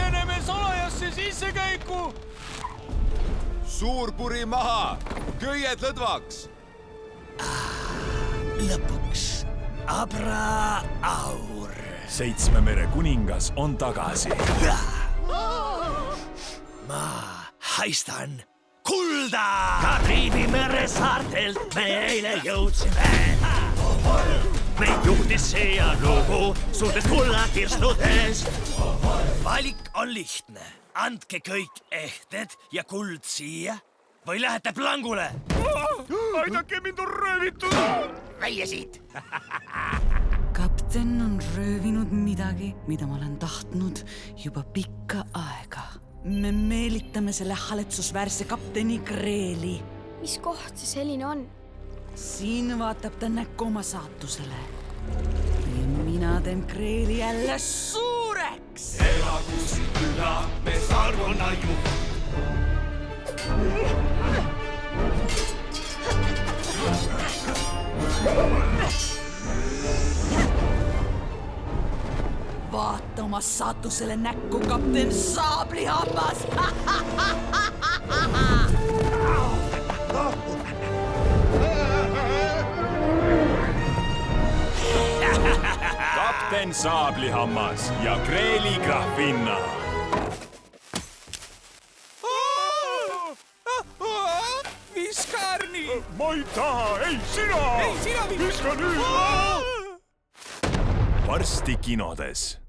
siseneme salajasse sissekäiku. Suurpuri maha, köied lõdvaks. Lõpuks Abraur. 7 mere kuningas on tagasi. Ma haistan kulda. Kariibi mere saartelt me eile jõudsime. Meid juhtis siia lugu suurtest kullakirstudest. Valik on lihtne. Andke kõik ehted ja kuld siia või lähete plangule. Aidake mind on röövitud. Välja siit. Kapten on röövinud midagi, mida ma olen tahtnud juba pikka aega. Me meelitame selle haletsusväärse kapteni Kreeli. Mis koht see selline on? Siin vaatab ta näkku oma saatusele. Ja mina teen Kreeli jälle suureks. Elagus küla, me sarvonna juht. Vaata oma saatusele näkku, kapten Saablihammas! Kapten Saablihammas ja Kreeli grahvinna. Viskarni. Ma ei taha, ei sina! Ei, sina Viska nüüd! Varsti kinodes.